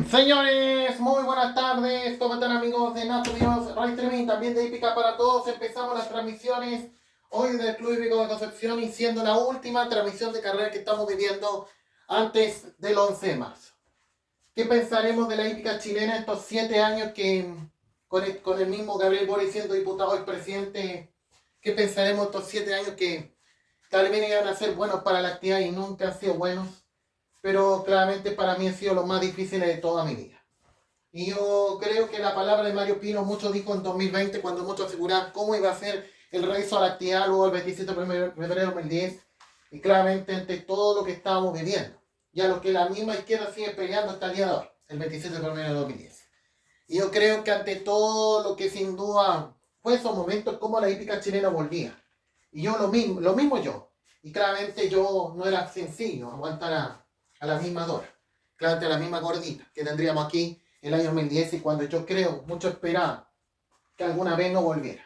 Señores, muy buenas tardes. ¿Cómo están, amigos de Nato Dios Ray Streaming? También de Hípica para Todos. Empezamos las transmisiones hoy del Club Hípico de Concepción y siendo la última transmisión de carrera que estamos viviendo antes del 11 de marzo. ¿Qué pensaremos de la hípica chilena estos 7 años que con el mismo Gabriel Boric siendo diputado y presidente? ¿Qué pensaremos estos 7 años que tal vez iban a ser buenos para la actividad y nunca han sido buenos? Pero claramente para mí han sido los más difíciles de toda mi vida. Y yo creo que la palabra de Mario Pino, mucho dijo en 2020, cuando muchos aseguraban cómo iba a ser el regreso a la actividad luego el 27 de febrero de 2010, y claramente ante todo lo que estábamos viviendo, ya lo que la misma izquierda sigue peleando hasta el día de hoy, el 27 de febrero de 2010. Y yo creo que ante todo lo que sin duda fue esos momentos como la hípica chilena volvía. Y yo lo mismo yo. Y claramente yo no era sencillo aguantar a la misma Dora, claramente a la misma gordita que tendríamos aquí el año 2010 y cuando yo creo, mucho esperaba que alguna vez no volviera.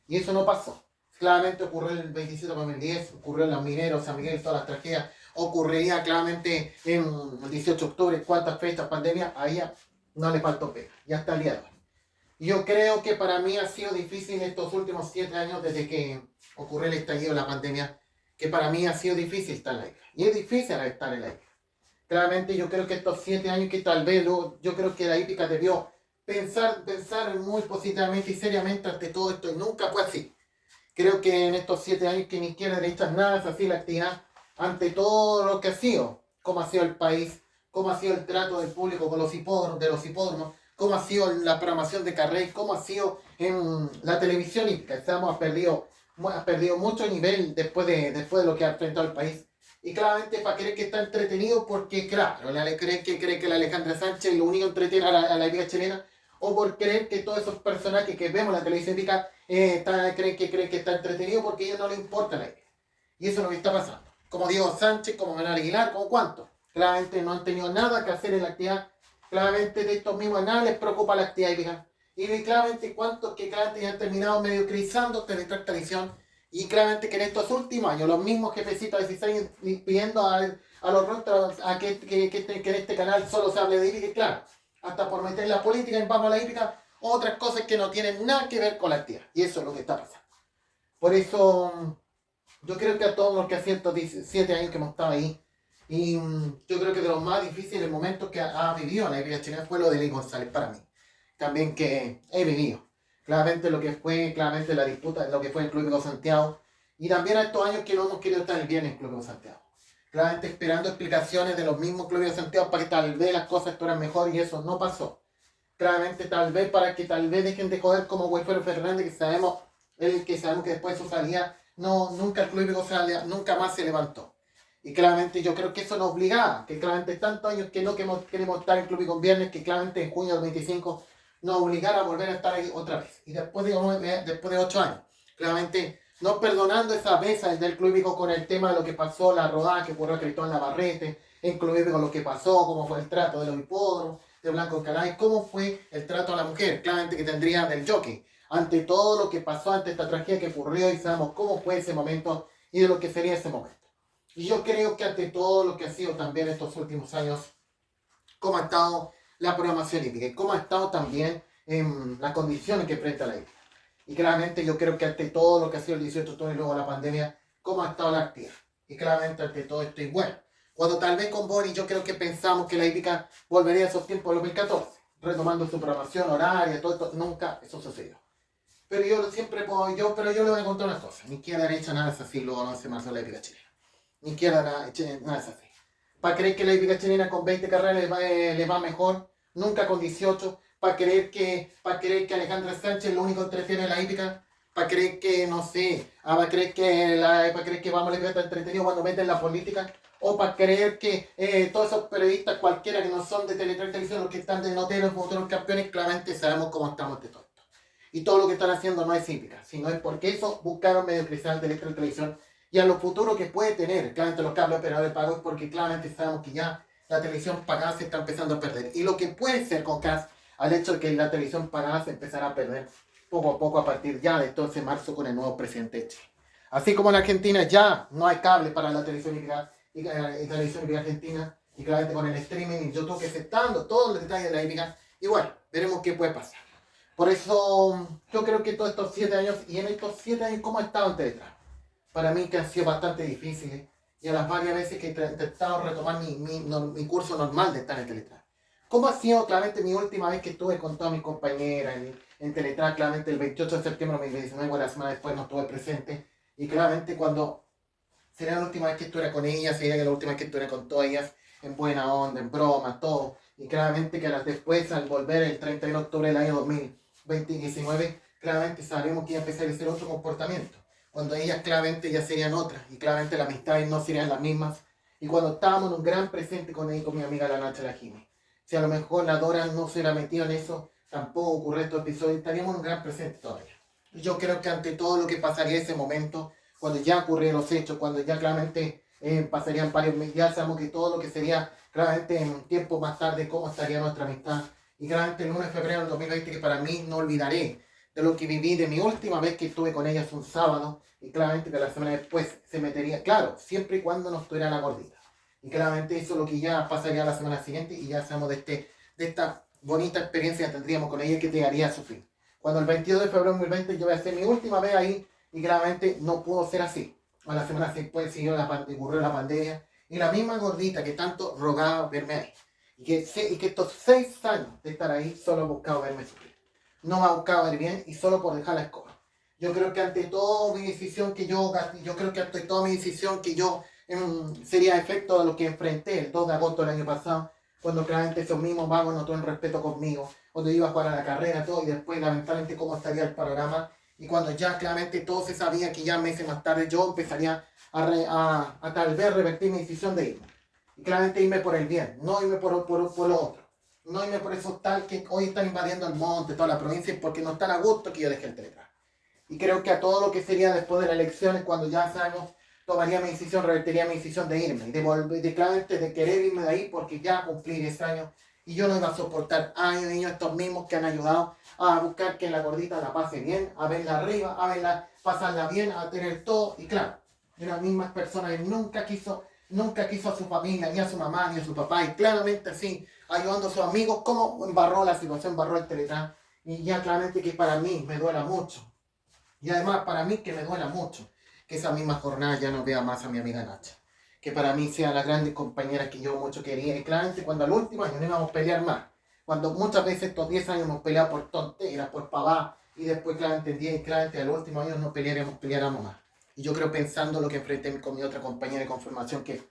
Y eso no pasó. Claramente ocurrió el 27 de 2010, ocurrió en los mineros, San Miguel, todas las tragedias, ocurriría claramente en el 18 de octubre, cuántas fechas, pandemia, a ella no le faltó pega, ya está el día de hoy. Y yo creo que para mí ha sido difícil estos últimos 7 años desde que ocurrió el estallido de la pandemia, que para mí ha sido difícil estar en la isla. Y es difícil estar en la isla. Claramente yo creo que estos 7 años que tal vez yo creo que la hípica debió pensar muy positivamente y seriamente ante todo esto y nunca fue así. Creo que en estos 7 años que ni izquierda ni derecha nada es así la actividad ante todo lo que ha sido, cómo ha sido el país, cómo ha sido el trato del público con los hipódromos, cómo ha sido la programación de carreras, cómo ha sido en la televisión hípica. Ha perdido mucho nivel después de lo que ha enfrentado el país. Y claramente para creer que está entretenido porque, claro, cree que la Alejandra Sánchez lo único entretiene a la hípica chilena, o por creer que todos esos personajes que vemos en la televisión hípica creen que está entretenido porque a ellos no les importa la hípica. Y eso es lo que está pasando. Como Diego Sánchez, como Manuel Aguilar, como cuántos. Claramente no han tenido nada que hacer en la actividad. Claramente de estos mismos nada les preocupa la actividad hípica. Y claramente cuántos que claramente ya han terminado medio crisando tradición. Y claramente que en estos últimos años, los mismos jefecitos de CISAI pidiendo a los rostros a que en este canal solo se hable de hípica, y claro, hasta por meter la política en vamos a la hípica, otras cosas que no tienen nada que ver con la actividad. Y eso es lo que está pasando. Por eso, yo creo que a todos los que hacen estos 17 años que hemos estado ahí, y yo creo que de los más difíciles momentos que ha vivido la hípica chilena fue lo de Ley González para mí. También que he vivido. Claramente lo que fue, claramente la disputa, lo que fue el Club Hípico Santiago. Y también a estos años que no hemos querido estar bien en el Club Hípico Santiago. Claramente esperando explicaciones de los mismos clubes de Santiago para que tal vez las cosas fueran mejor y eso no pasó. Claramente tal vez para que tal vez dejen de joder como Wilfredo Fernández, que sabemos que después de su salida nunca el Club Hípico nunca más se levantó. Y claramente yo creo que eso nos obligaba, que claramente tantos años que no queremos estar en Club Hípico en viernes, que claramente en junio del 25 nos obligara a volver a estar ahí otra vez. Y después de 8 años, claramente no perdonando esa mesa del Club Hípico con el tema de lo que pasó, la rodada que ocurrió a Cristóbal Navarrete, en Club Hípico lo que pasó, cómo fue el trato de los hipódromos, de Blanco Calais, cómo fue el trato a la mujer, claramente que tendría del jockey, ante todo lo que pasó, ante esta tragedia que ocurrió y sabemos cómo fue ese momento y de lo que sería ese momento. Y yo creo que ante todo lo que ha sido también estos últimos años, cómo ha estado la programación hípica y cómo ha estado también en las condiciones que enfrenta la hípica. Y claramente yo creo que ante todo lo que ha sido el 18 de octubre y luego la pandemia, cómo ha estado la actividad. Y claramente ante todo esto es bueno. Cuando tal vez con Boris yo creo que pensamos que la hípica volvería a esos tiempos de 2014, retomando su programación horaria, todo esto, nunca eso sucedió. Pero yo siempre pero yo le voy a contar una cosa, ni izquierda derecha nada es así, luego no se marzo la hípica chilena. Ni izquierda nada es así. Para creer que la hípica chilena con 20 carreras le va mejor, nunca con 18, para creer que Alejandra Sánchez lo único que entretiene la hípica, para creer que, no sé, para creer que vamos a la hípica está entretenido cuando meten la política, o para creer que todos esos periodistas cualquiera que no son de Televisión, los que están de noteros, futuros campeones, claramente sabemos cómo estamos de todo esto. Y todo lo que están haciendo no es hípica, sino es porque eso buscaron mediocrizar de televisión y a lo futuro que puede tener, claramente los cables operadores pagos, porque claramente sabemos que ya la televisión pagada se está empezando a perder. Y lo que puede ser con CAS, al hecho de que la televisión pagada se empezará a perder poco a poco a partir ya de 12 de marzo con el nuevo presidente de Chile. Así como en Argentina ya no hay cable para la televisión y televisión argentina, y claramente con el streaming y YouTube que se está dando todos los detalles de la hípica, igual, veremos qué puede pasar. Por eso yo creo que todos estos 7 años, y en estos 7 años, ¿cómo ha estado en Teletrack? Para mí que han sido bastante difíciles, y a las varias veces que he intentado retomar mi curso normal de estar en Teletrack. ¿Cómo ha sido claramente mi última vez que estuve con todas mis compañeras en Teletrack? Claramente el 28 de septiembre de 2019, la semana después no estuve presente, y claramente cuando sería la última vez que estuviera con ellas, sería la última vez que estuviera con todas ellas, en buena onda, en broma, todo. Y claramente que las después, al volver el 31 de octubre del año 2019, claramente sabemos que iba a empezar a ser otro comportamiento. Cuando ellas claramente ya serían otras, y claramente las amistades no serían las mismas. Y cuando estábamos en un gran presente con ella, con mi amiga la Nacha la Jimmy. Si a lo mejor la Dora no se hubiera metido en eso, tampoco ocurre estos episodios, estaríamos en un gran presente todavía. Y yo creo que ante todo lo que pasaría ese momento, cuando ya ocurrieron los hechos, cuando ya claramente pasarían varios meses, ya sabemos que todo lo que sería claramente en un tiempo más tarde, cómo estaría nuestra amistad. Y claramente el 1 de febrero del 2020, que para mí no olvidaré de lo que viví, de mi última vez que estuve con ellas un sábado, y claramente que la semana después se metería, claro, siempre y cuando no estuviera la gordita. Y claramente eso es lo que ya pasaría la semana siguiente, y ya sabemos de esta bonita experiencia que tendríamos con ella que llegaría a su fin. Cuando el 22 de febrero del 2020 yo voy a hacer mi última vez ahí, y claramente no pudo ser así. A la semana después ocurrió la pandemia, y la misma gordita que tanto rogaba verme ahí. Y que estos 6 años de estar ahí solo ha buscado verme sufrir. No me ha buscado ver bien y solo por dejar la escoba. Yo creo que ante toda mi decisión que yo creo que ante toda mi decisión que yo sería efecto de lo que enfrenté el 2 de agosto del año pasado, cuando claramente esos mismos vagos no tuvieron respeto conmigo, cuando iba a jugar a la carrera, todo, y después lamentablemente cómo estaría el panorama, y cuando ya claramente todo se sabía que ya meses más tarde yo empezaría a tal vez revertir mi decisión de irme. Y claramente irme por el bien, no irme por lo otro. No irme por esos tal que hoy están invadiendo el monte, toda la provincia, porque no están a gusto que yo deje el Teletrack. Y creo que a todo lo que sería después de las elecciones, cuando ya sabemos, tomaría mi decisión, revertiría mi decisión de irme. Y claramente de querer irme de ahí porque ya cumplí 10 años. Y yo no iba a soportar años y años estos mismos que han ayudado a buscar que la gordita la pase bien, a verla arriba, a verla pasarla bien, a tener todo. Y claro, las mismas personas que nunca quiso a su familia, ni a su mamá, ni a su papá. Y claramente así, ayudando a sus amigos, como embarró la situación, embarró el Teletrack. Y ya claramente que para mí me duela mucho. Y además para mí que me duela mucho que esa misma jornada ya no vea más a mi amiga Nacha. Que para mí sea la grande compañera que yo mucho quería. Y claramente cuando al último año no íbamos a pelear más. Cuando muchas veces estos 10 años hemos peleado por tonteras, por pavá. Y después claramente 10 y claramente al último año no peleáramos más. Y yo creo pensando lo que enfrenté con mi otra compañera de conformación, que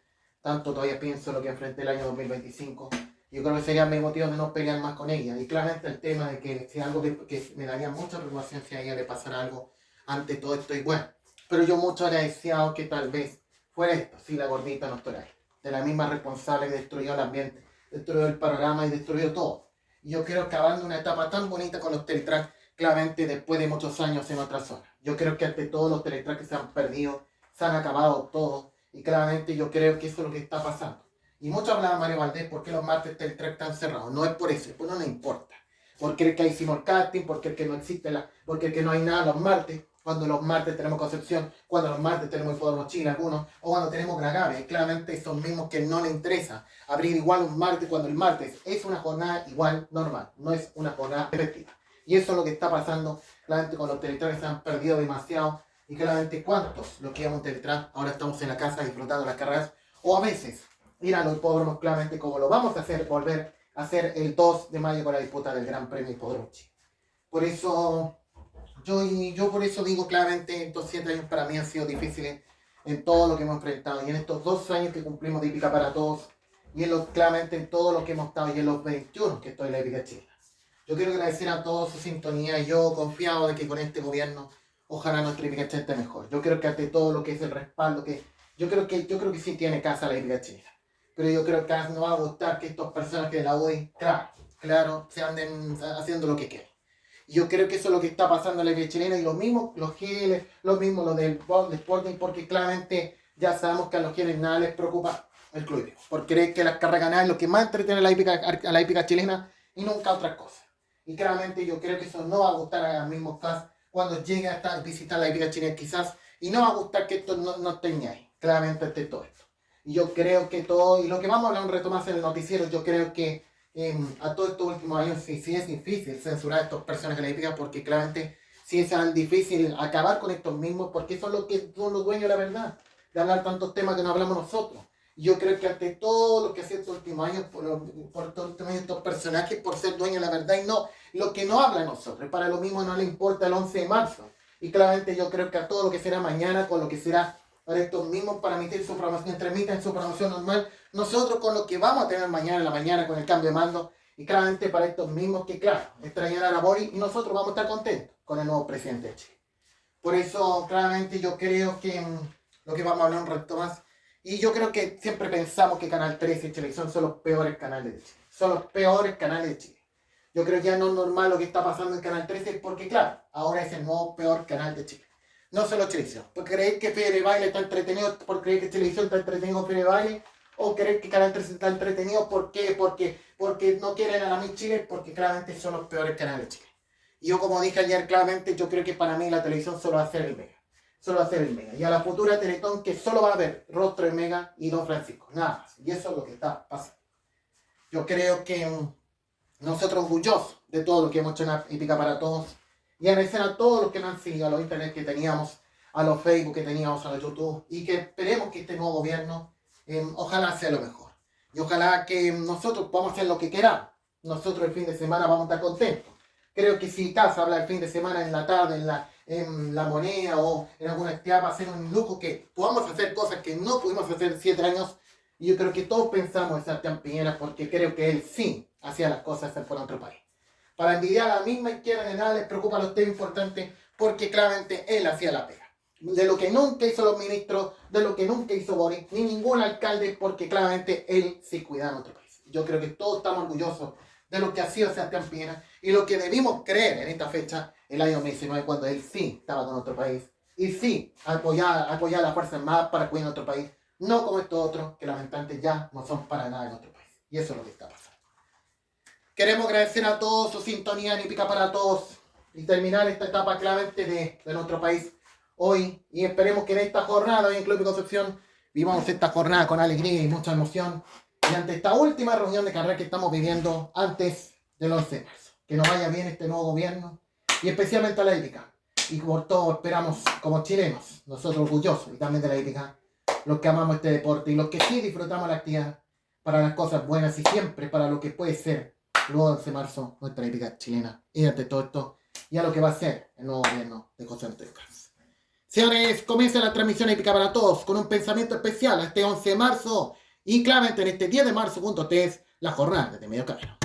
tanto todavía pienso lo que enfrenté el año 2025. Yo creo que sería mi motivo de no pelear más con ella. Y claramente el tema de que si algo que me daría mucha preocupación si a ella le pasara algo ante todo esto. Y bueno, pero yo mucho agradecido que tal vez fuera esto, si la gordita no estuviera ahí. De la misma responsable que destruyó el ambiente, destruyó el panorama y destruyó todo. Y yo creo que acabando una etapa tan bonita con los Teletrack, claramente después de muchos años en otra zona. Yo creo que ante todos los Teletrack que se han perdido, se han acabado todos. Y claramente yo creo que eso es lo que está pasando. Y mucho hablaba Mario Valdés, ¿por qué los martes Teletrack están cerrados? No es por eso, pues no le importa. Porque el que hay simulcasting, porque el que no existe, porque el que no hay nada los martes, cuando los martes tenemos Concepción, cuando los martes tenemos Hipódromo Chile algunos, o cuando tenemos Gragave, claramente son mismos que no les interesa abrir igual un martes cuando el martes es una jornada igual normal, no es una jornada efectiva. Y eso es lo que está pasando claramente con los Teletrack que se han perdido demasiado, y claramente cuántos los que íbamos a Teletrack, ahora estamos en la casa disfrutando las carreras, o a veces ir a los hipódromos claramente como lo vamos a hacer, volver a hacer el 2 de mayo con la disputa del Gran Premio Hipódromo Chile. Por eso yo por eso digo claramente, estos 7 años para mí han sido difíciles en todo lo que hemos enfrentado. Y en estos 2 años que cumplimos de Hípica para Todos, y claramente en todo lo que hemos estado, y en los 21 que estoy en la Hípica chilena. Yo quiero agradecer a todos su sintonía, y yo confiado de que con este gobierno, ojalá nuestra Hípica chilena esté mejor. Yo creo que ante todo lo que es el respaldo, yo creo que sí tiene casa la Hípica chilena. Pero yo creo que no va a gustar que estos personajes de la UDI, claro, se anden haciendo lo que quieren. Yo creo que eso es lo que está pasando en la Liga chilena, y lo mismo los Giles, lo mismo los del Sporting, porque claramente ya sabemos que a los Giles nada les preocupa el club hípico, porque creen que las carreras ganadas es lo que más entretiene a la hípica chilena y nunca otras cosas. Y claramente yo creo que eso no va a gustar a los mismos casos cuando llegue a visitar la hípica chilena quizás, y no va a gustar que esto no esté ahí, claramente ante todo esto. Y yo creo que todo, y lo que vamos a hablar un reto más en el noticiero, yo creo que a todos estos últimos años sí es difícil censurar a estas personas que la hípica, porque claramente sí es tan difícil acabar con estos mismos, porque son los que son los dueños de la verdad, de hablar tantos temas que no hablamos nosotros. Yo creo que ante todo lo que ha sido estos últimos años, por todos estos personajes, por ser dueños de la verdad y no lo que no habla nosotros, para lo mismo no le importa el 11 de marzo. Y claramente yo creo que a todo lo que será mañana, con lo que será para estos mismos, para emitir su programación, transmitan su programación normal, nosotros con lo que vamos a tener mañana en la mañana con el cambio de mando, y claramente para estos mismos que, claro, extrañarán a Boris y nosotros vamos a estar contentos con el nuevo presidente de Chile. Por eso, claramente yo creo que lo que vamos a hablar un rato más, y yo creo que siempre pensamos que Canal 13 y Televisión son los peores canales de Chile, son los peores canales de Chile. Yo creo que ya no es normal lo que está pasando en Canal 13 porque, claro, ahora es el nuevo peor canal de Chile. No solo televisión. Por creer que Fede Baile está entretenido, por creer que televisión está entretenido con Fede Baile, o creer que Canal 13 está entretenido, ¿por qué? Porque no quieren a la Miss Chile, porque claramente son los peores canales de Chile. Y yo, como dije ayer, claramente, yo creo que para mí la televisión solo va a ser el Mega. Solo va a ser el Mega. Y a la futura Teletón que solo va a ver rostro de Mega y Don Francisco. Nada más. Y eso es lo que está pasando. Yo creo que nosotros orgullosos de todo lo que hemos hecho en Hípica para Todos, y agradecer a todos los que nos han seguido, a los internet que teníamos, a los Facebook que teníamos, a los YouTube, y que esperemos que este nuevo gobierno ojalá sea lo mejor. Y ojalá que nosotros podamos hacer lo que queramos. Nosotros el fin de semana vamos a estar contentos. Creo que si Casa habla el fin de semana en la tarde, en la Moneda o en alguna actividad, va a ser un lujo que podamos hacer cosas que no pudimos hacer 7 años. Y yo creo que todos pensamos en Sebastián Piñera porque creo que él sí hacía las cosas por otro país. Para envidiar a la misma izquierda de nada les preocupa los temas importantes porque claramente él hacía la pega. De lo que nunca hizo los ministros, de lo que nunca hizo Boris, ni ningún alcalde, porque claramente él sí cuida a nuestro país. Yo creo que todos estamos orgullosos de lo que ha sido Sebastián Piñera y lo que debimos creer en esta fecha, el año 2019, cuando él sí estaba con nuestro país y sí apoyaba a las Fuerzas Armadas para cuidar nuestro país, no como estos otros que lamentablemente ya no son para nada en nuestro país. Y eso es lo que está pasando. Queremos agradecer a todos su sintonía en Hípica para Todos y terminar esta etapa claramente de nuestro país hoy. Y esperemos que en esta jornada hoy en Club de Concepción vivamos esta jornada con alegría y mucha emoción. Y ante esta última reunión de carrera que estamos viviendo antes del 11 de marzo. Que nos vaya bien este nuevo gobierno y especialmente a la hípica. Y por todo esperamos como chilenos, nosotros orgullosos y también de la hípica, los que amamos este deporte y los que sí disfrutamos la actividad para las cosas buenas y siempre para lo que puede ser luego del 11 de marzo nuestra hípica chilena. Y ante todo esto y a lo que va a ser el nuevo gobierno de José Antonio Caz. Señores, comienza la transmisión Hípica para Todos con un pensamiento especial a este 11 de marzo y claramente en este 10 de marzo junto a ustedes la jornada de medio camino.